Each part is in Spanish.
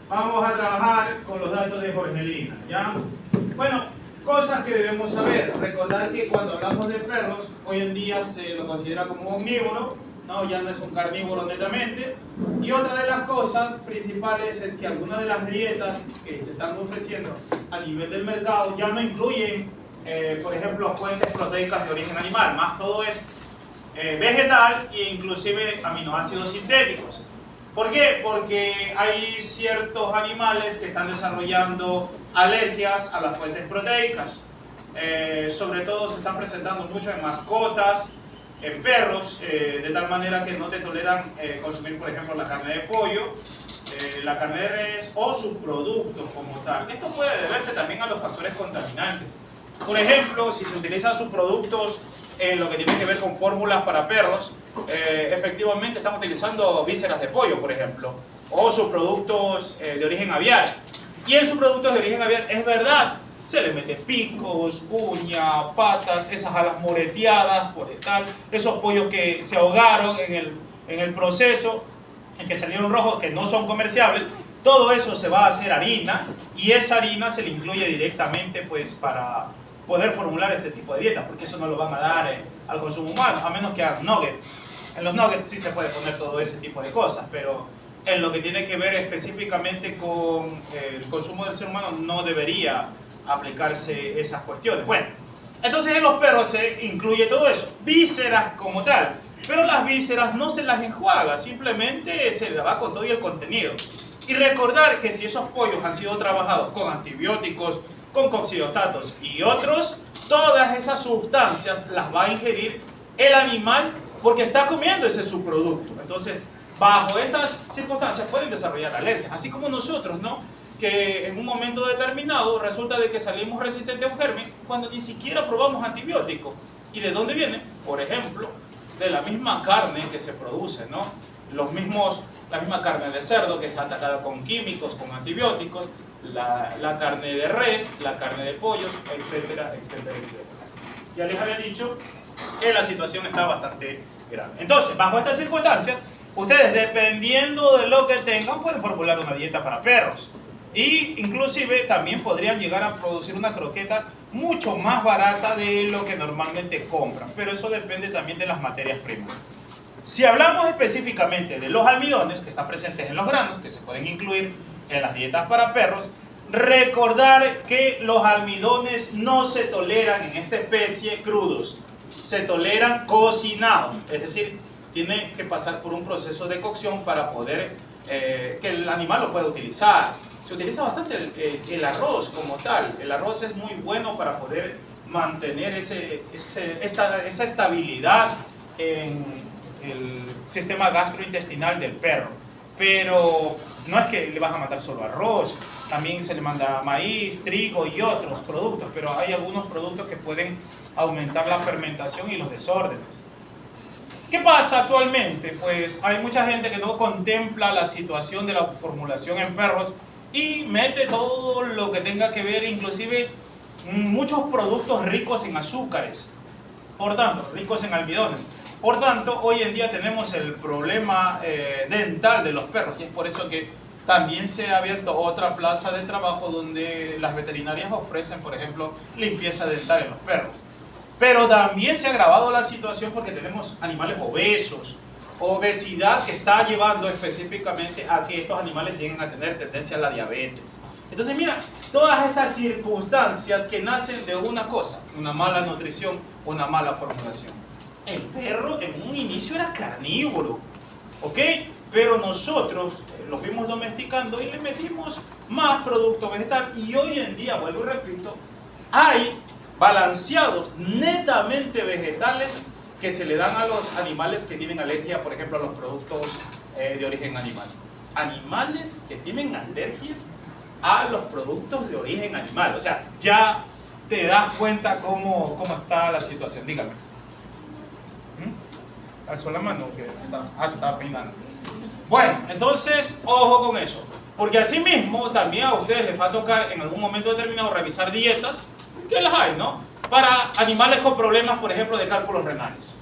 Vamos a trabajar con los datos de Jorgelina, ¿ya? Bueno, cosas que debemos saber. Recordar que cuando hablamos de perros, hoy en día se lo considera como un omnívoro, ¿no? Ya no es un carnívoro netamente. Y otra de las cosas principales es que algunas de las dietas que se están ofreciendo a nivel del mercado ya no incluyen, por ejemplo, fuentes proteicas de origen animal, más todo es vegetal e inclusive aminoácidos sintéticos. ¿Por qué? Porque hay ciertos animales que están desarrollando alergias a las fuentes proteicas. Sobre todo se están presentando mucho en mascotas, en perros, de tal manera que no te toleran consumir, por ejemplo, la carne de pollo, la carne de res o subproductos como tal. Esto puede deberse también a los factores contaminantes. Por ejemplo, si se utilizan subproductos en lo que tiene que ver con fórmulas para perros, efectivamente estamos utilizando vísceras de pollo, por ejemplo, o subproductos de origen aviar. Y en subproductos de origen aviar, es verdad, se le mete picos, uñas, patas, esas alas moreteadas, por tal, esos pollos que se ahogaron en el proceso, en que salieron rojos, que no son comerciables. Todo eso se va a hacer harina y esa harina se le incluye directamente pues para poder formular este tipo de dieta, porque eso no lo van a dar al consumo humano, a menos que hagan nuggets. En los nuggets sí se puede poner todo ese tipo de cosas, pero en lo que tiene que ver específicamente con el consumo del ser humano no debería aplicarse esas cuestiones. Bueno, entonces en los perros se incluye todo eso, vísceras como tal, pero las vísceras no se las enjuaga, simplemente se le va con todo y el contenido. Y recordar que si esos pollos han sido trabajados con antibióticos, con coccidiostatos y otros, todas esas sustancias las va a ingerir el animal porque está comiendo ese subproducto. Entonces, bajo estas circunstancias pueden desarrollar alergias, así como nosotros, ¿no? Que en un momento determinado resulta de que salimos resistentes a un germen cuando ni siquiera probamos antibiótico. ¿Y de dónde viene? Por ejemplo, de la misma carne que se produce, ¿no? La misma carne de cerdo que está atacada con químicos, con antibióticos, la carne de res, la carne de pollos, etcétera, etcétera, etcétera. Ya les había dicho que la situación está bastante grave. Entonces, bajo estas circunstancias, ustedes, dependiendo de lo que tengan, pueden formular una dieta para perros. Y inclusive también podrían llegar a producir una croqueta mucho más barata de lo que normalmente compran. Pero eso depende también de las materias primas. Si hablamos específicamente de los almidones que están presentes en los granos, que se pueden incluir en las dietas para perros, recordar que los almidones no se toleran en esta especie crudos, se toleran cocinados, es decir, tiene que pasar por un proceso de cocción para poder que el animal lo pueda utilizar. Se utiliza bastante el arroz como tal. El arroz es muy bueno para poder mantener esa estabilidad en el sistema gastrointestinal del perro. Pero no es que le vas a mandar solo arroz, también se le manda maíz, trigo y otros productos, pero hay algunos productos que pueden aumentar la fermentación y los desórdenes. ¿Qué pasa actualmente? Pues hay mucha gente que no contempla la situación de la formulación en perros y mete todo lo que tenga que ver, inclusive muchos productos ricos en azúcares, por tanto, ricos en almidones. Por tanto, hoy en día tenemos el problema dental de los perros y es por eso que también se ha abierto otra plaza de trabajo donde las veterinarias ofrecen, por ejemplo, limpieza dental en los perros. Pero también se ha agravado la situación porque tenemos animales obesos, obesidad que está llevando específicamente a que estos animales lleguen a tener tendencia a la diabetes. Entonces mira, todas estas circunstancias que nacen de una cosa, una mala nutrición, una mala formulación. El perro en un inicio era carnívoro, ¿ok? Pero nosotros lo fuimos domesticando y le metimos más producto vegetal y hoy en día, vuelvo y repito, hay balanceados netamente vegetales que se le dan a los animales que tienen alergia, por ejemplo, a los productos de origen animal. Animales que tienen alergia a los productos de origen animal. O sea, ya te das cuenta cómo está la situación. Dígame. ¿Alzó la mano? Se estaba peinando. Bueno, entonces, ojo con eso. Porque asimismo, también a ustedes les va a tocar en algún momento determinado revisar dietas, que las hay, ¿no? Para animales con problemas, por ejemplo, de cálculos renales.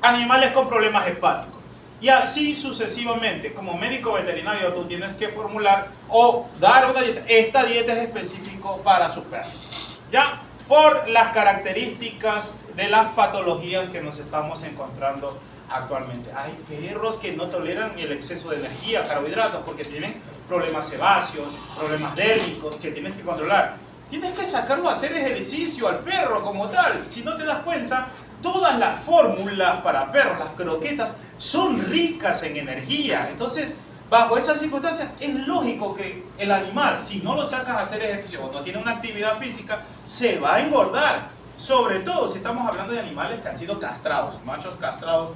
Animales con problemas hepáticos. Y así sucesivamente. Como médico veterinario tú tienes que formular o dar una dieta. Esta dieta es específica para sus perros. ¿Ya? Por las características de las patologías que nos estamos encontrando actualmente. Hay perros que no toleran el exceso de energía, carbohidratos, porque tienen problemas sebáceos, problemas dérmicos que tienes que controlar. Tienes que sacarlo a hacer ejercicio al perro como tal. Si no te das cuenta, todas las fórmulas para perros, las croquetas, son ricas en energía. Entonces, bajo esas circunstancias, es lógico que el animal, si no lo sacas a hacer ejercicio o no tiene una actividad física, se va a engordar. Sobre todo si estamos hablando de animales que han sido castrados, machos castrados.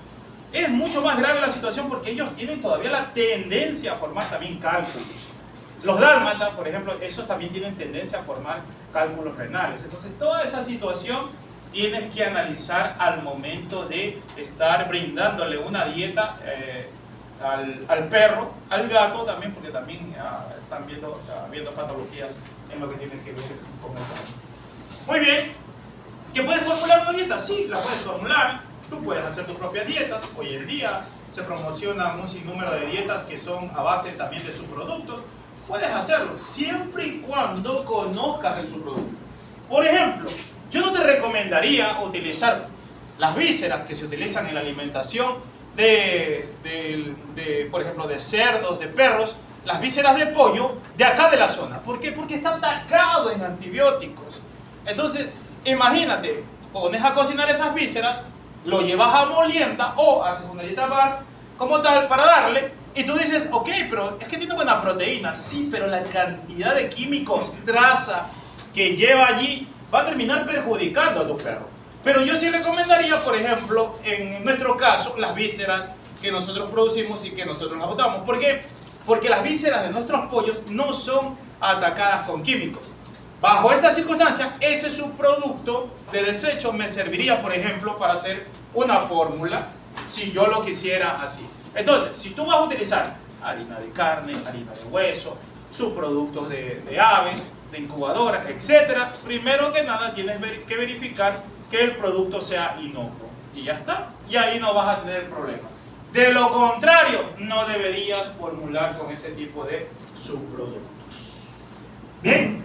Es mucho más grave la situación porque ellos tienen todavía la tendencia a formar también cálculos. Los dálmatas, por ejemplo, esos también tienen tendencia a formar cálculos renales. Entonces, toda esa situación tienes que analizar al momento de estar brindándole una dieta al perro, al gato también, porque también están viendo patologías en lo que tiene que ver con el perro. Muy bien. ¿Que puedes formular una dieta? Sí, la puedes formular. Tú puedes hacer tus propias dietas. Hoy en día se promocionan un sinnúmero de dietas que son a base también de subproductos. Puedes hacerlo siempre y cuando conozcas el subproducto. Por ejemplo, yo no te recomendaría utilizar las vísceras que se utilizan en la alimentación por ejemplo, de cerdos, de perros, las vísceras de pollo de acá de la zona. ¿Por qué? Porque está atacado en antibióticos. Entonces, imagínate, pones a cocinar esas vísceras, lo llevas a molienda o haces una dieta bar como tal para darle, y tú dices, ok, pero es que tiene buena proteína. Sí, pero la cantidad de químicos traza que lleva allí va a terminar perjudicando a tu perro. Pero yo sí recomendaría, por ejemplo, en nuestro caso, las vísceras que nosotros producimos y que nosotros las botamos. ¿Por qué? Porque las vísceras de nuestros pollos no son atacadas con químicos. Bajo estas circunstancias, ese subproducto de desecho me serviría, por ejemplo, para hacer una fórmula, si yo lo quisiera así. Entonces, si tú vas a utilizar harina de carne, harina de hueso, subproductos de aves, de incubadora, etc., primero que nada tienes que verificar que el producto sea inocuo. Y ya está. Y ahí no vas a tener problema. De lo contrario, no deberías formular con ese tipo de subproductos. Bien.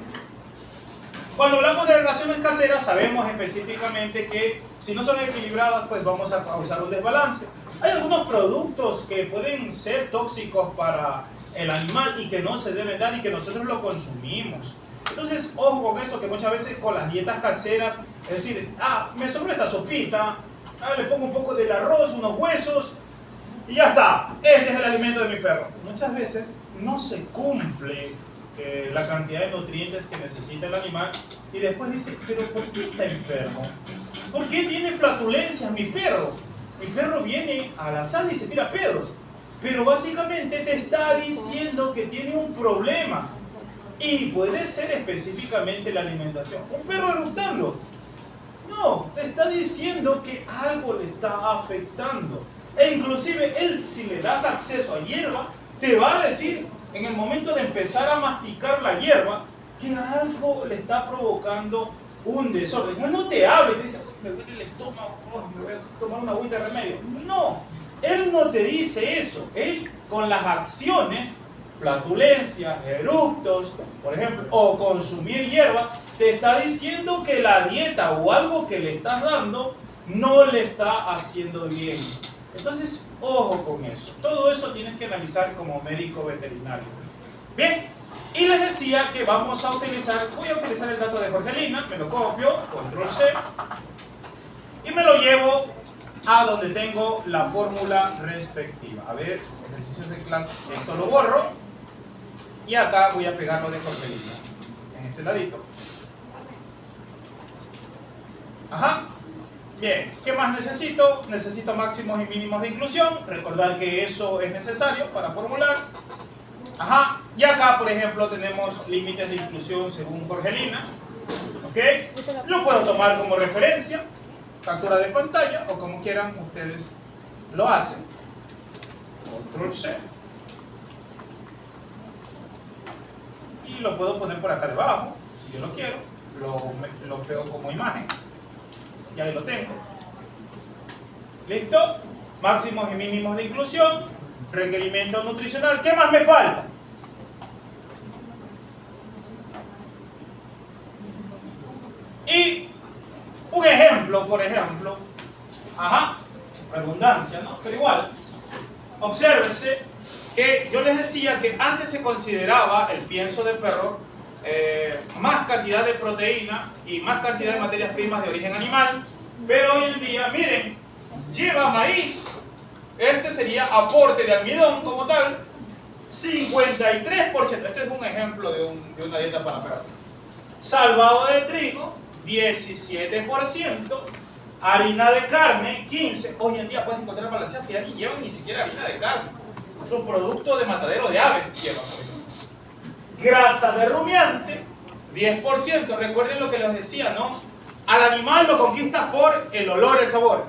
Cuando hablamos de relaciones caseras, sabemos específicamente que si no son equilibradas, pues vamos a causar un desbalance. Hay algunos productos que pueden ser tóxicos para el animal y que no se deben dar y que nosotros lo consumimos. Entonces, ojo con eso, que muchas veces con las dietas caseras, es decir, me sobró esta sopita, le pongo un poco del arroz, unos huesos y ya está. Este es el alimento de mi perro. Muchas veces no se cumple la cantidad de nutrientes que necesita el animal y después dice, pero ¿por qué está enfermo? ¿Por qué tiene flatulencias mi perro? Mi perro viene a la sala y se tira pedos, pero básicamente te está diciendo que tiene un problema y puede ser específicamente la alimentación. Un perro eructando, no, te está diciendo que algo le está afectando. E inclusive él, si le das acceso a hierba, te va a decir en el momento de empezar a masticar la hierba que algo le está provocando un desorden. Él no te habla y te dice, me duele el estómago, me voy a tomar una agüita de remedio. No, él no te dice eso. Él con las acciones, flatulencias, eructos, por ejemplo, o consumir hierba, te está diciendo que la dieta o algo que le estás dando no le está haciendo bien. Entonces, ojo con eso. Todo eso tienes que analizar como médico veterinario. Bien, y les decía que voy a utilizar el dato de Jorgelina, me lo copio, control C, y me lo llevo a donde tengo la fórmula respectiva. A ver, ejercicios de clase, esto lo borro, y acá voy a pegarlo de Jorgelina, en este ladito. Ajá. Bien, ¿qué más necesito? Necesito máximos y mínimos de inclusión. Recordar que eso es necesario para formular. Ajá. Y acá, por ejemplo, tenemos límites de inclusión según Jorgelina. ¿Ok? Lo puedo tomar como referencia, captura de pantalla, o como quieran ustedes lo hacen. Control C. Y lo puedo poner por acá debajo, si yo lo quiero. Lo pego como imagen. Y ahí lo tengo. ¿Listo? máximos y mínimos de inclusión, requerimiento nutricional. ¿Qué más me falta? Y un ejemplo, por ejemplo, redundancia, ¿no? Pero igual, obsérvese que yo les decía que antes se consideraba el pienso de perro más cantidad de proteína y más cantidad de materias primas de origen animal, pero hoy en día, miren, lleva maíz, este sería aporte de almidón como tal, 53%, este es un ejemplo de una dieta para perros, salvado de trigo, 17%, harina de carne, 15%, hoy en día puedes encontrar balanceadas que ya ni llevan ni siquiera harina de carne, es un producto de matadero de aves, llevan, grasa de rumiante, 10%. Recuerden lo que les decía, ¿no? Al animal lo conquista por el olor, el sabor.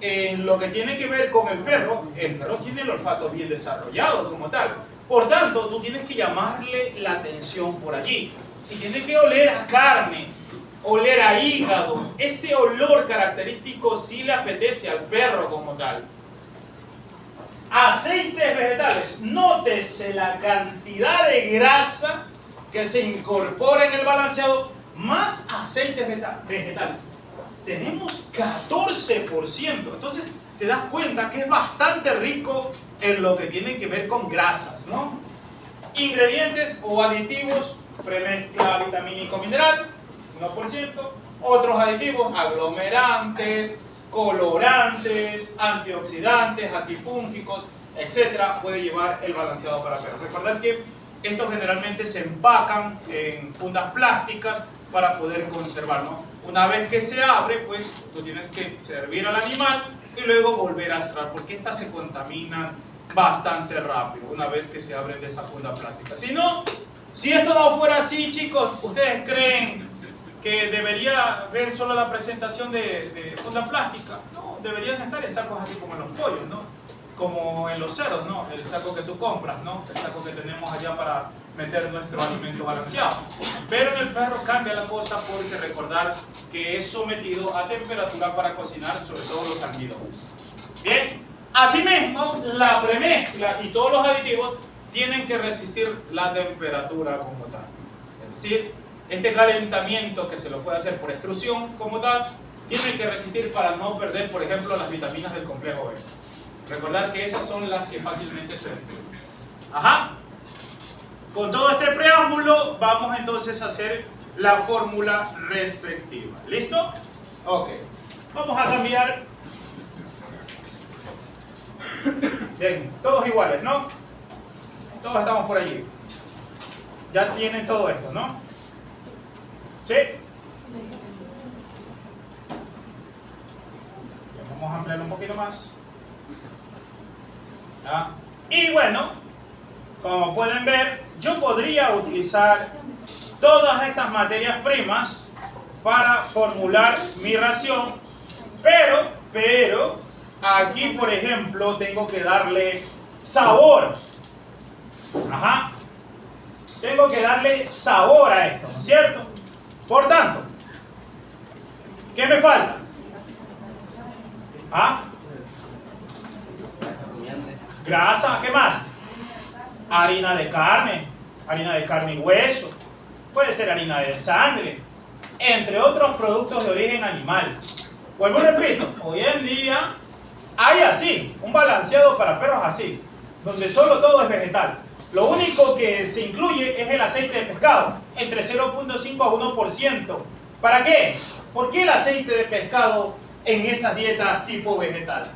En lo que tiene que ver con el perro tiene el olfato bien desarrollado como tal. Por tanto, tú tienes que llamarle la atención por allí. Y tiene que oler a carne, oler a hígado. Ese olor característico sí le apetece al perro como tal. Aceites vegetales, nótese la cantidad de grasa que se incorpora en el balanceado, más aceites vegetales. Tenemos 14%, entonces te das cuenta que es bastante rico en lo que tiene que ver con grasas, ¿no? Ingredientes o aditivos, premezcla vitamínico mineral, 1%, otros aditivos, aglomerantes, colorantes, antioxidantes, antifúngicos, etcétera, puede llevar el balanceado para perros. Recordad que estos generalmente se empacan en fundas plásticas para poder conservarlo. Una vez que se abre, pues tú tienes que servir al animal y luego volver a cerrar, porque estas se contaminan bastante rápido una vez que se abren de esa funda plástica. Si no, si esto no fuera así, chicos, ¿ustedes creen que debería ver solo la presentación de funda plástica? No, deberían estar en sacos así como en los pollos, ¿no? Como en los cerdos, ¿no? El saco que tú compras, ¿no? El saco que tenemos allá para meter nuestro alimento balanceado. Pero en el perro cambia la cosa porque recordar que es sometido a temperatura para cocinar, sobre todo los almidones. Bien, asimismo, la premezcla y todos los aditivos tienen que resistir la temperatura como tal. Es decir, este calentamiento que se lo puede hacer por extrusión como tal, tiene que resistir para no perder, por ejemplo, las vitaminas del complejo B. Recordar que esas son las que fácilmente se destruyen. Con todo este preámbulo, vamos entonces a hacer la fórmula respectiva. ¿Listo? Ok. Vamos a cambiar. Bien, todos iguales, ¿no? Todos estamos por allí. Ya tienen todo esto, ¿no? ¿Sí? Vamos a ampliarlo un poquito más. ¿Ya? Y bueno, como pueden ver, yo podría utilizar todas estas materias primas para formular mi ración, pero aquí, por ejemplo, tengo que darle sabor. Tengo que darle sabor a esto, ¿no es cierto? Por tanto, ¿qué me falta? Grasa, ¿qué más? Harina de carne y hueso, puede ser harina de sangre, entre otros productos de origen animal. Vuelvo y repito, hoy en día hay así, un balanceado para perros así, donde solo todo es vegetal. Lo único que se incluye es el aceite de pescado, entre 0.5 a 1%. ¿Para qué? ¿Por qué el aceite de pescado en esas dietas tipo vegetal?